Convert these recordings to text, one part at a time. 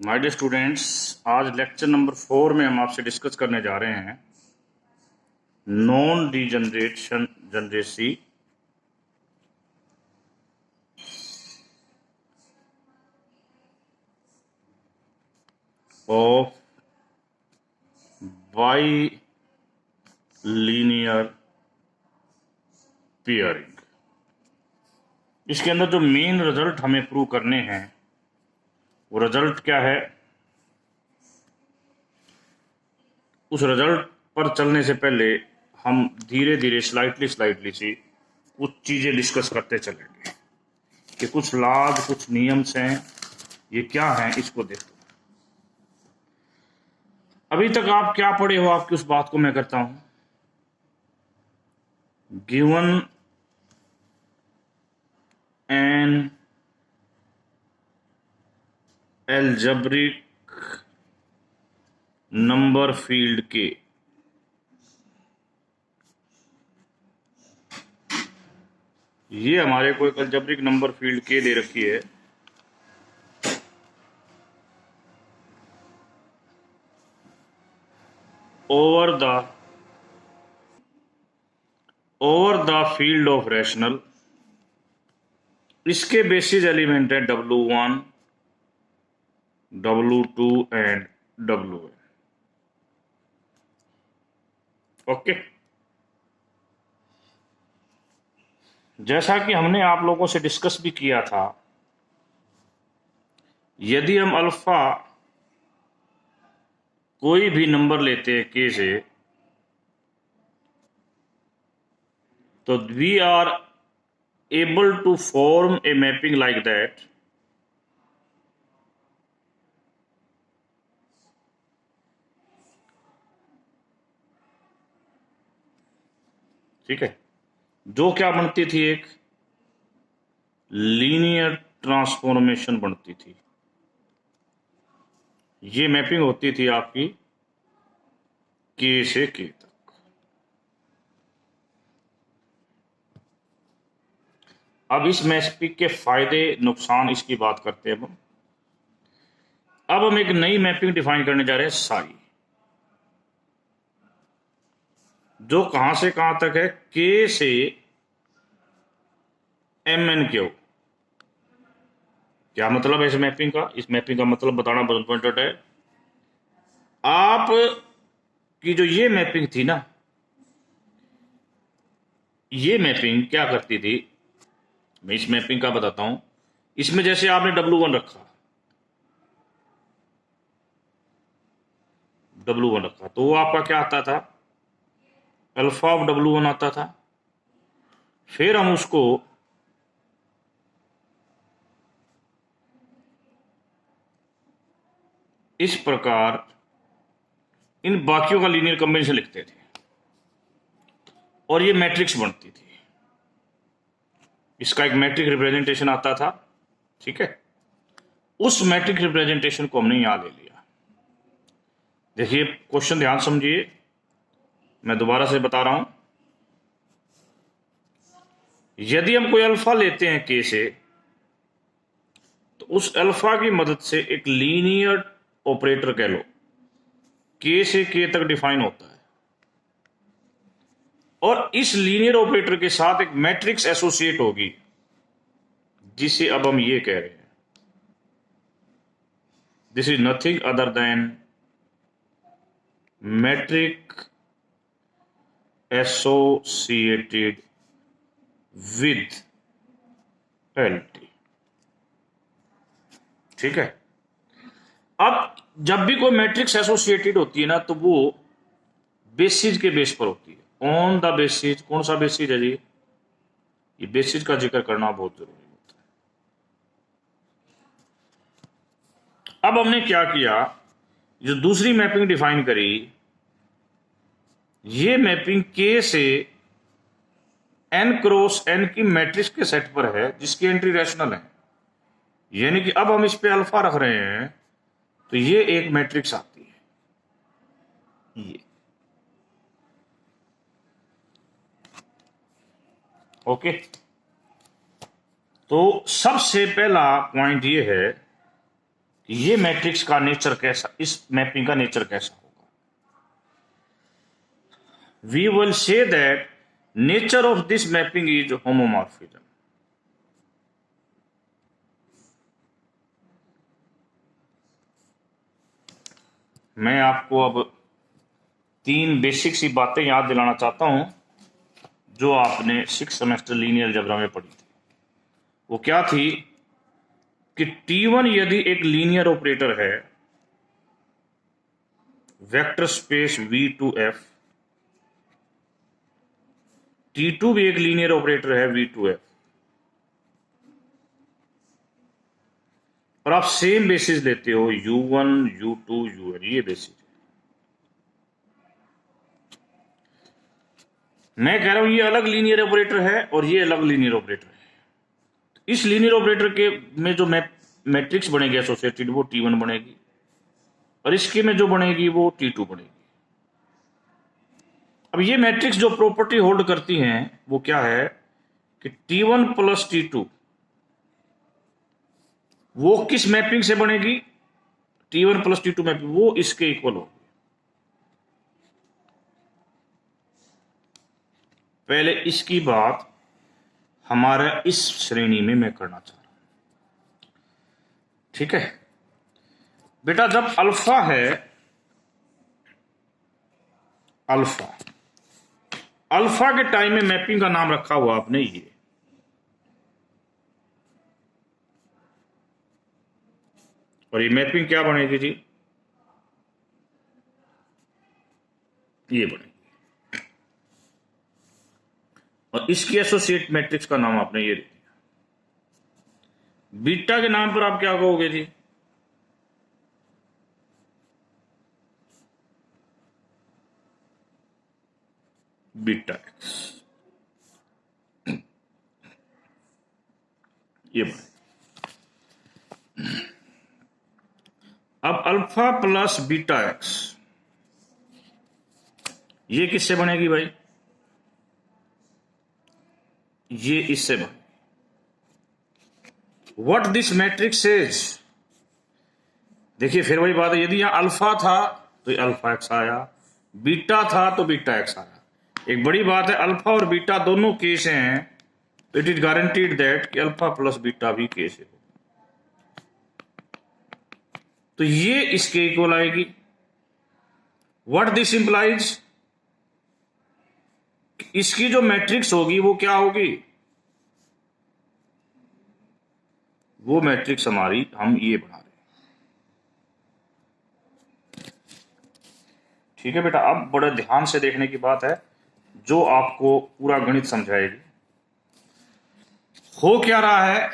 My dear students, आज lecture number 4 में हम आपसे डिस्कस करने जा रहे हैं non degeneracy of bilinear pairing. इसके अंदर जो मेन रिजल्ट हमें प्रूव करने हैं वो रिजल्ट क्या है, उस रिजल्ट पर चलने से पहले हम धीरे धीरे स्लाइटली सी कुछ चीजें डिस्कस करते चलेंगे कि कुछ लॉज, कुछ नियम्स हैं, ये क्या हैं, इसको देखो। अभी तक आप क्या पढ़े हो, आपकी उस बात को मैं करता हूं। Given an algebraic number field के ये हमारे को एक एल्जेब्रिक नंबर फील्ड के दे रखी है। Over the field of rational, इसके बेसिस एलिमेंट है W1, W2 and WN। Okay, जैसा कि हमने आप लोगों से डिस्कस भी किया था, यदि हम अल्फा कोई भी नंबर लेते हैं के से, तो we are able to form a mapping like that ठीक है, जो क्या बनती थी, एक लीनियर ट्रांसफॉर्मेशन बनती थी। ये मैपिंग होती थी आपकी के से के तक। अब इस मैपिंग के फायदे नुकसान इसकी बात करते हैं हम। अब हम एक नई मैपिंग डिफाइन करने जा रहे हैं, साई, जो कहां से कहां तक है, के से MN क्यू। क्या मतलब है इस मैपिंग का? इस मैपिंग का मतलब बताना बहुत इंपॉर्टेंट है। आप की जो ये मैपिंग थी ना, ये मैपिंग क्या करती थी, मैं इस मैपिंग का बताता हूं। इसमें जैसे आपने W1 रखा, W1 रखा, तो वो आपका क्या आता था, अल्फा ऑफ W1 आता था। फिर हम उसको इस प्रकार इन बाकियों का लीनियर कॉम्बिनेशन लिखते थे और ये मैट्रिक्स बनती थी। इसका एक मैट्रिक रिप्रेजेंटेशन आता था, ठीक है। उस मैट्रिक रिप्रेजेंटेशन को हमने यहां ले लिया। देखिए क्वेश्चन ध्यान समझिए, मैं दोबारा से बता रहा हूं। यदि हम कोई अल्फा लेते हैं के से, तो उस अल्फा की मदद से एक लीनियर ऑपरेटर कह लो, के से के तक डिफाइन होता है, और इस लीनियर ऑपरेटर के साथ एक मैट्रिक्स एसोसिएट होगी, जिसे अब हम ये कह रहे हैं, this is nothing other than matrix associated with LT। ठीक है। अब जब भी कोई मैट्रिक्स एसोसिएटेड होती है ना, तो वो बेसिस के बेस पर होती है। ऑन द बेसिस, कौन सा बेसिस है जी? ये बेसिस का जिक्र करना बहुत जरूरी होता है। अब हमने क्या किया, जो दूसरी मैपिंग डिफाइन करी, ये मैपिंग के से n क्रॉस n की मैट्रिक्स के सेट पर है, जिसकी एंट्री रैशनल है। यानी कि अब हम इस पे अल्फा रख रहे हैं, तो ये एक मैट्रिक्स आती है, ये। ओके, तो सबसे पहला पॉइंट ये है ये मैट्रिक्स का नेचर कैसा, इस मैपिंग का नेचर कैसा होगा? We will say that nature of this mapping is homomorphism. मैं आपको अब 3 बेसिक सी बातें याद दिलाना चाहता हूं जो आपने 6 सेमेस्टर लीनियर अलजेब्रा में पढ़ी थी। वो क्या थी कि T1 यदि एक लीनियर ऑपरेटर है वेक्टर स्पेस V2F, T2 भी एक लीनियर ऑपरेटर है V2F, और आप सेम बेसिस लेते हो U1 U2 UN, ये बेसिस है। मैं कह रहा हूं ये अलग लीनियर ऑपरेटर है और ये अलग लीनियर ऑपरेटर है। इस लीनियर ऑपरेटर के में जो मैट्रिक्स बनेगी एसोसिएटेड वो T1 बनेगी, और इसके में जो बनेगी वो T2 बनेगी। अब ये मैट्रिक्स जो प्रॉपर्टी होल्ड करती हैं वो क्या है कि T1 प्लस T2 वो किस मैपिंग से बनेगी? T1 प्लस T2 मैपिंग, वो इसके इक्वल होगी। पहले इसकी बात हमारा इस श्रेणी में मैं करना चाह रहा हूं, ठीक है बेटा? जब अल्फा है, अल्फा के टाइम में मैपिंग का नाम रखा हुआ आपने ये, और ये मैपिंग क्या बनेगी जी? ये बनेगी, और इसकी एसोसिएट मैट्रिक्स का नाम आपने ये दिया। बीटा के नाम पर आप क्या कहोगे जी? बीटा एक्स, ये बनेगी। अब अल्फा प्लस बीटा एक्स ये किससे बनेगी भाई? ये इससे बनेगी। व्हाट दिस मैट्रिक्स सेज, देखिए फिर वही बात है, यदि यहां अल्फा था तो अल्फा एक्स आया, बीटा था तो बीटा एक्स आया। एक बड़ी बात है, अल्फा और बीटा दोनों केस हैं, इट इज गारंटीड दैट कि अल्फा प्लस बीटा भी केस है, तो ये इसके इक्वल आएगी। व्हाट दिस इंप्लाइज, इसकी जो मैट्रिक्स होगी वो क्या होगी? वो मैट्रिक्स हमारी हम ये बना रहे हैं, ठीक है बेटा? अब बड़े ध्यान से देखने की बात है जो आपको पूरा गणित समझाएगी। हो क्या रहा है,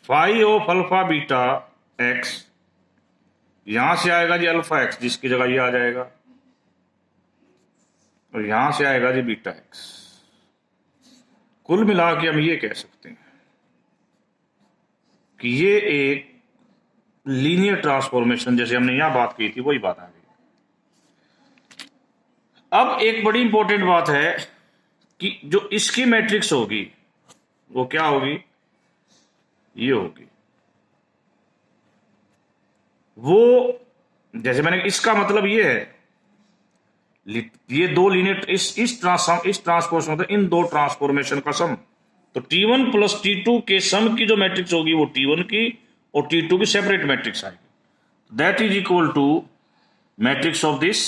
phi of alpha beta x, यहां से आएगा जी अल्फा एक्स जिसकी जगह ये आ जाएगा, और यहां से आएगा जी बीटा एक्स। कुल मिला के हम ये कह सकते हैं कि ये एक लीनियर ट्रांसफॉर्मेशन, जैसे हमने यहां बात की थी वही बात आ गई। अब एक बड़ी इंपॉर्टेंट बात है कि जो इसकी मैट्रिक्स होगी वो क्या होगी? ये होगी वो, जैसे मैंने, इसका मतलब ये है, ये दो लीनियर इस ट्रांसफॉर्मेशन मतलब इन दो ट्रांसफॉर्मेशन का सम, तो T1 प्लस T2 के सम की जो मैट्रिक्स होगी वो T1 की और T2 की सेपरेट मैट्रिक्स आएगी। That is equal to matrix of this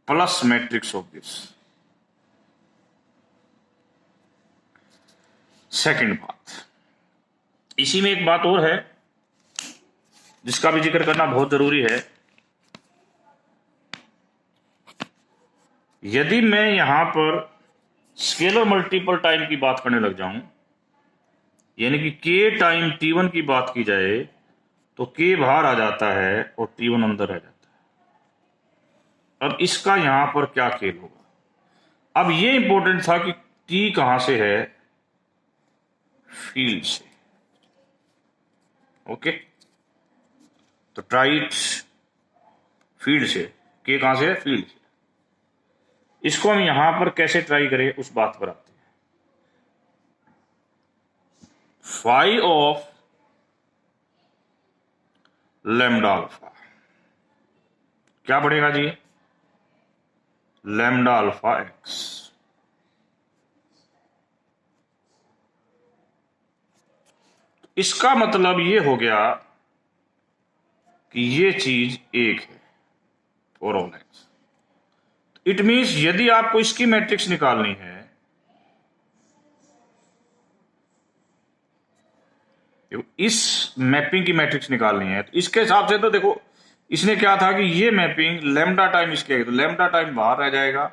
plus matrix of this. Second बात, इसी में एक बात और है जिसका भी जिक्र करना बहुत जरूरी है। यदि मैं यहां पर स्केलर मल्टीपल टाइम की बात करने लग जाऊं, यानी कि k टाइम T1 की बात की जाए, तो k बाहर आ जाता है और T1 अंदर रह जाता है। अब इसका यहां पर क्या खेल होगा? अब ये इंपॉर्टेंट था कि t कहां से है? फील्ड से, ओके? तो ट्राइट फील्ड से, k कहां से है? फील्ड से। इसको हम यहां पर कैसे ट्राई करें उस बात पर आते हैं। फाई ऑफ लैम्डा अल्फा, क्या बढ़ेगा जी, लैम्डा अल्फा एक्स। इसका मतलब ये हो गया कि ये चीज एक है for all x. It means यदि आपको इसकी मैट्रिक्स निकालनी है, इस मैपिंग की मैट्रिक्स निकालनी है, तो इसके हिसाब से तो देखो इसने क्या था कि ये मैपिंग लैम्डा टाइम इसके, तो लैम्डा टाइम बाहर रह जाएगा।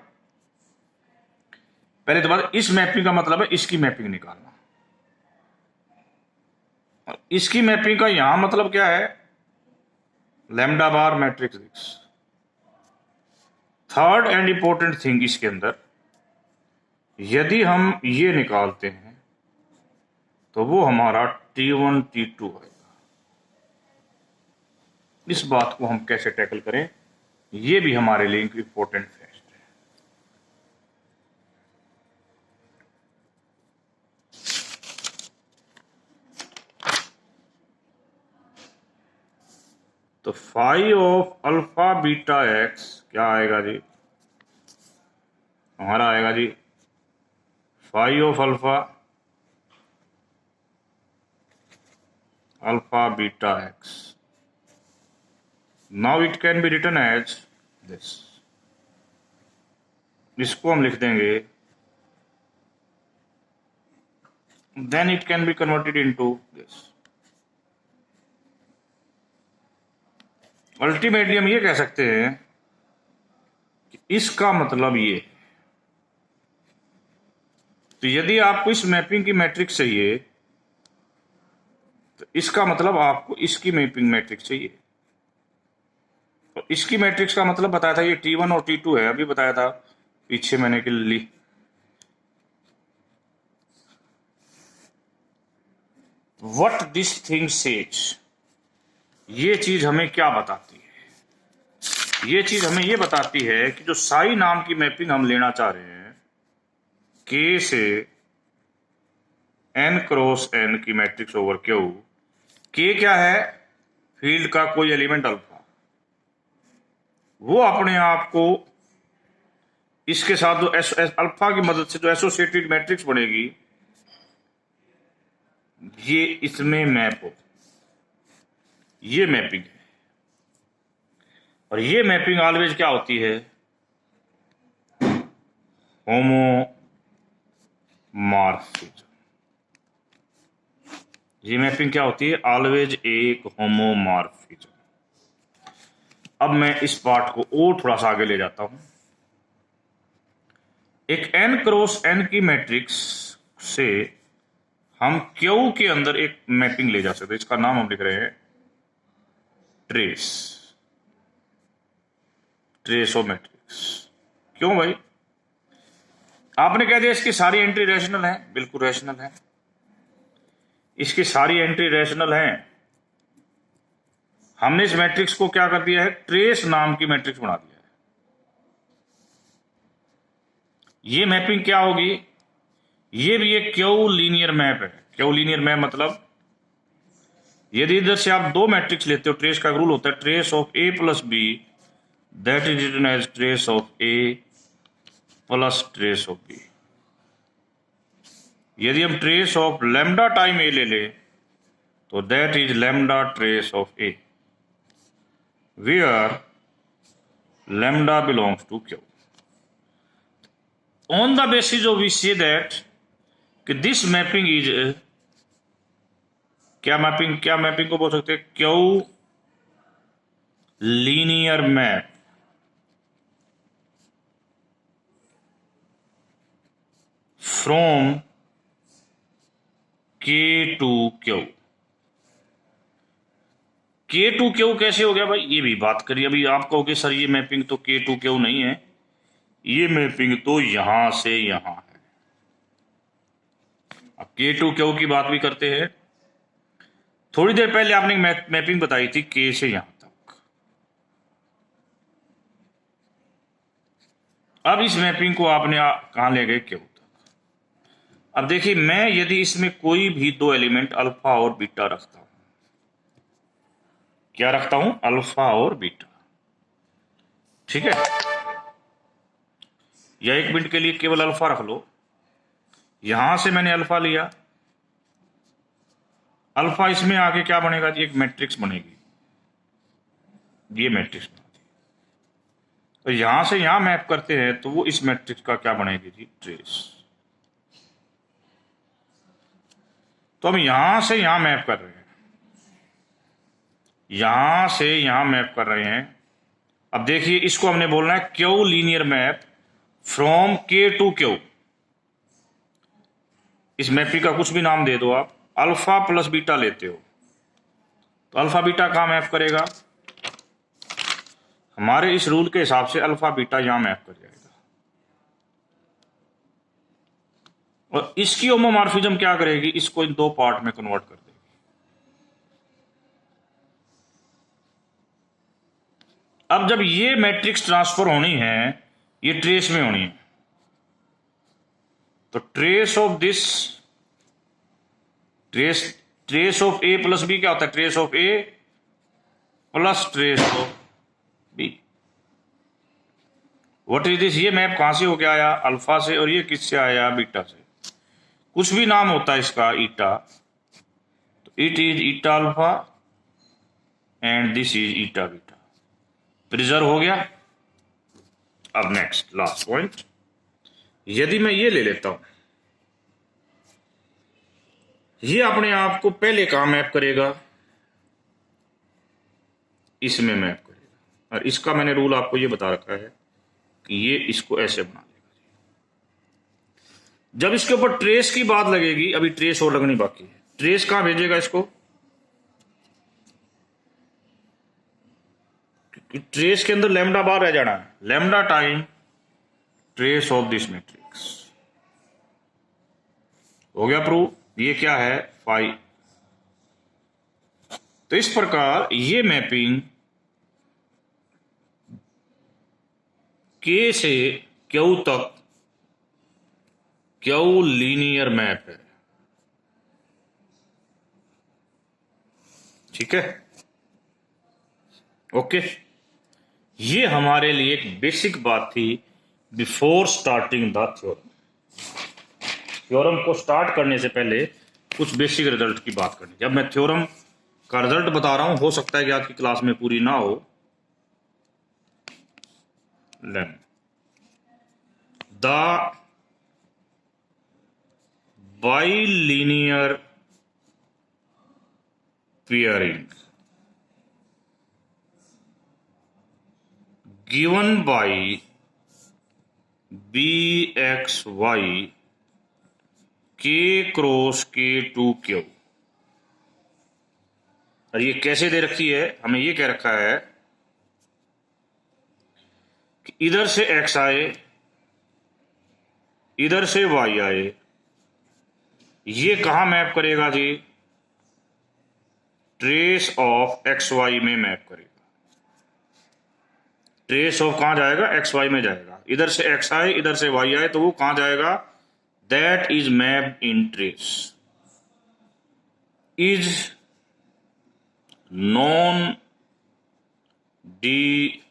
पहले तो बात, इस मैपिंग का मतलब है इसकी मैपिंग निकालना, और इसकी मैपिंग का यहां मतलब क्या है, lambda bar matrix x. Third and important thing इसके अंदर, यदि हम ये निकालते हैं तो वो हमारा T1 T2 आएगा। इस बात को हम कैसे टैकल करें, ये भी हमारे लिए इंपॉर्टेंट फैक्ट है। तो phi of alpha beta x क्या आएगा जी, हमारा आएगा जी phi of alpha alpha beta x. Now it can be written as this, इसको हम लिख देंगे, then it can be converted into this. Ultimately हम ये कह सकते हैं कि इसका मतलब ये, तो यदि आपको इस मैपिंग की मैट्रिक्स चाहिए तो इसका मतलब आपको इसकी मैपिंग मैट्रिक्स चाहिए। और इसकी मैट्रिक्स का मतलब बताया था, ये T1 और T2 है, अभी बताया था पीछे मैंने कि ली। व्हाट दिस थिंग सेज, ये चीज हमें क्या बताती है, ये चीज हमें ये बताती है कि जो साई नाम की मैपिंग हम लेना चाह रहे हैं, K से N क्रॉस N की मैट्रिक्स ओवर Q, K क्या है, फील्ड का कोई एलिमेंट अल्फा, वो अपने आप को इसके साथ जो अल्फा की मदद से जो एसोसिएटेड मैट्रिक्स बनेगी, ये इसमें मैप हो, ये मैपिंग है। और ये मैपिंग ऑलवेज क्या होती है, होमोमॉर्फिज्म। ये मैपिंग क्या होती है, ऑलवेज एक होमोमॉर्फिज्म। अब मैं इस पार्ट को और थोड़ा सा आगे ले जाता हूं। एक n क्रॉस n की मैट्रिक्स से हम Q के अंदर एक मैपिंग ले जा सकते हैं, इसका नाम हम लिख रहे हैं ट्रेस, ट्रेस ऑफ मैट्रिक्स। क्यों भाई, आपने कह दिया इसकी सारी एंट्री रैशनल है, बिल्कुल रैशनल है, इसकी सारी एंट्री रैशनल है। हमने इस मैट्रिक्स को क्या कर दिया है, ट्रेस नाम की मैट्रिक्स बना दिया है। ये मैपिंग क्या होगी, ये भी एक क्यू लीनियर मैप है। क्यू लीनियर मैप मतलब यदि इधर से आप दो मैट्रिक्स लेते हो, ट्रेस का रूल होता है trace of A plus B, that is written as trace of A plus trace of B। यदि हम trace of lambda time A ले ले तो that is lambda trace of A, where lambda belongs to Q। On the basis of we say that कि this mapping is, क्या mapping को बोल सकते हैं, Q linear map from K to Q। K to Q कैसे हो गया भाई, ये भी बात करिए। अभी आप कहोगे सर ये मैपिंग तो K टू Q नहीं है, ये मैपिंग तो यहां से यहां है। अब K टू Q की बात भी करते हैं। थोड़ी देर पहले आपने मैपिंग बताई थी K से यहां तक। अब इस मैपिंग को आपने कहां ले गए, Q तक। अब देखिए, मैं यदि इसमें कोई भी दो एलिमेंट अल्फा और बीटा रखता हूं, क्या रखता हूं? अल्फा और बीटा, ठीक है, या एक मिनट के लिए केवल अल्फा रख लो। यहां से मैंने अल्फा लिया, अल्फा इसमें आके क्या बनेगा जी? एक मैट्रिक्स बनेगी, ये मैट्रिक्स बनती है। तो यहां से यहां मैप करते हैं तो वो इस मैट्रिक्स का क्या बनेगी जी? ट्रेस। तो हम यहां से यहां मैप कर रहे हैं, यहां से यहां मैप कर रहे हैं। अब देखिए, इसको हमने बोलना है क्यू लीनियर मैप फ्रॉम के टू क्यू। इस मैपिंग का कुछ भी नाम दे दो आप, अल्फा प्लस बीटा लेते हो तो अल्फा बीटा कहां मैप करेगा? हमारे इस रूल के हिसाब से अल्फा बीटा यहां मैप कर जाएगा। और इसकी होमोमॉर्फिज्म क्या करेगी? इसको इन दो पार्ट में कन्वर्ट कर देगी। अब जब ये मैट्रिक्स ट्रांसफर होनी है, ये ट्रेस में होनी है, तो trace of this, trace of A plus B क्या होता है? Trace of A plus trace of B. What is this? ये मैप कहां से होके आया? अल्फा से। और ये किससे आया? बीटा से। कुछ भी नाम होता है इसका, ईटा, तो it is eta alpha and this is eta beta. Preserve हो गया। अब नेक्स्ट लास्ट पॉइंट, यदि मैं ये ले लेता हूं, ये अपने आप को पहले कहां मैप करेगा? इसमें मैप करेगा। और इसका मैंने रूल आपको ये बता रखा है कि ये इसको ऐसे बना देगा। जब इसके ऊपर ट्रेस की बात लगेगी, अभी ट्रेस और लगनी बाकी है, ट्रेस कहां भेजेगा इसको? ट्रेस के अंदर लैम्डा बार रह जाना है, lambda time trace of this matrix. हो गया प्रूव। ये क्या है? फाई। तो इस प्रकार ये मैपिंग के से क्यू तक क्यू लीनियर मैप है, ठीक है, ओके। ये हमारे लिए एक बेसिक बात थी before starting the theorem. Theorem को स्टार्ट करने से पहले कुछ बेसिक रिजल्ट की बात करनी। जब मैं थ्योरम का रिजल्ट बता रहा हूं, हो सकता है कि आपकी क्लास में पूरी ना हो। The bilinear pairing given by bxy k cross k2q। और ये कैसे दे रखी है? हमें ये कह रखा है कि इधर से x आए, इधर से y आए, ये कहां मैप करेगा जी? ट्रेस ऑफ एक्स वाई में मैप करेगा। ट्रेस ऑफ कहां जाएगा? एक्स वाई में जाएगा। इधर से एक्स आए, इधर से वाई आए, तो वो कहां जाएगा? That is map in trace is non D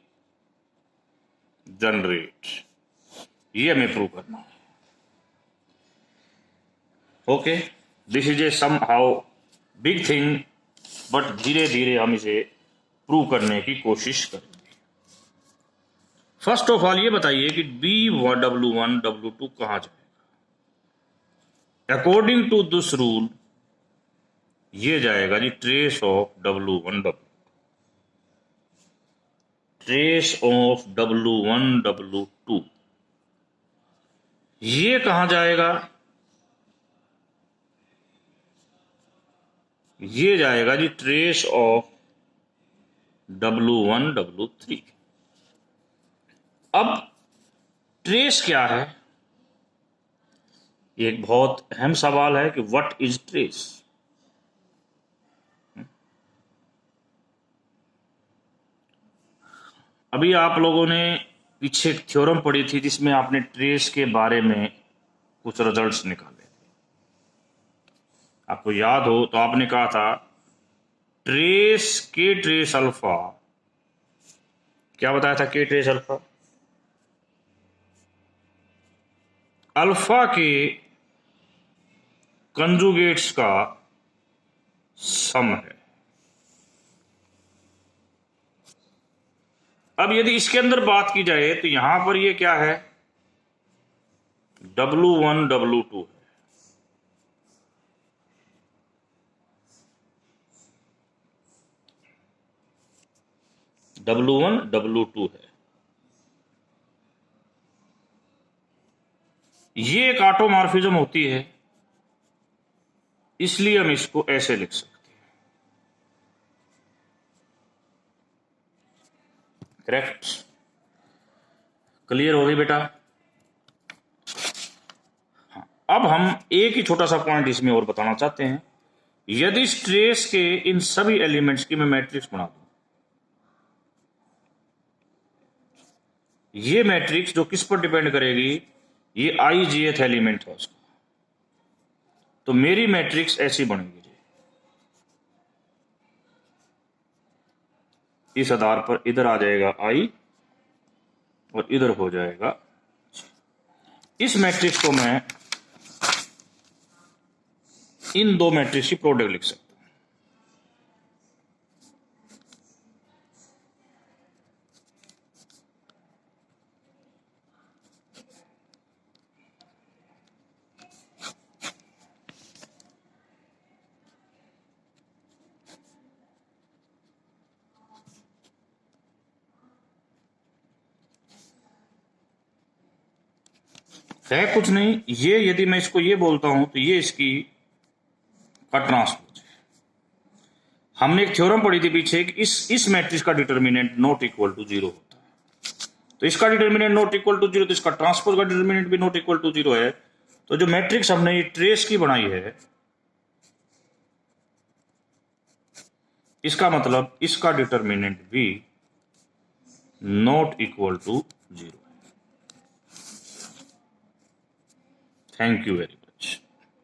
generate. ये हमें प्रूव करना है। Okay, this is a somehow big thing, but धीरे धीरे हम इसे प्रूव करने की कोशिश करेंगे। फर्स्ट ऑफ ऑल ये बताइए कि B1W1 W2 कहां जाएगा? अकॉर्डिंग टू दिस रूल ये जाएगा जी trace of W1 W2, trace of W1 W2। ये कहां जाएगा? ये जाएगा जी ट्रेस ऑफ W1 W3। अब ट्रेस क्या है? एक बहुत अहम सवाल है कि व्हाट इज ट्रेस। अभी आप लोगों ने पीछे एक थ्योरम पढ़ी थी जिसमें आपने ट्रेस के बारे में कुछ रिजल्ट्स निकाले थे। आपको याद हो तो आपने कहा था ट्रेस के ट्रेस अल्फा, क्या बताया था के ट्रेस अल्फा? अल्फा के कंजुगेट्स का सम है। अब यदि इसके अंदर बात की जाए तो यहां पर ये क्या है, W1 W2 है। W1 W2 है। ये एक ऑटोमॉर्फिज्म होती है, इसलिए हम इसको ऐसे लिख सकते हैं। करेक्ट? क्लियर हो गई बेटा? हाँ, अब हम एक ही छोटा सा पॉइंट इसमें और बताना चाहते हैं। यदि स्ट्रेस के इन सभी एलिमेंट्स की मैं मैट्रिक्स बना दूं, ये मैट्रिक्स जो किस पर डिपेंड करेगी, ये IJth एलिमेंट है उसका, तो मेरी मैट्रिक्स ऐसी बनेगी जी। इस आधार पर इधर आ जाएगा I और इधर हो जाएगा। इस मैट्रिक्स को मैं इन दो मैट्रिक्स की प्रोडक्ट लिख सकता हूं। है कुछ नहीं, ये यदि मैं इसको ये बोलता हूं तो ये इसकी का ट्रांसपोज है। हमने एक थ्योरम पढ़ी थी पीछे कि इस मैट्रिक्स का डिटर्मिनेंट नॉट इक्वल टू 0 होता है। तो इसका डिटर्मिनेंट नॉट इक्वल टू 0, तो इसका ट्रांसपोज का डिटर्मिनेंट भी नॉट इक्वल टू 0 है। तो जो मैट्रिक्स हमने ये ट्रेस की बनाई है, इसका मतलब इसका डिटर्मिनेंट भी नॉट इक्वल टू 0 है। Thank you very much.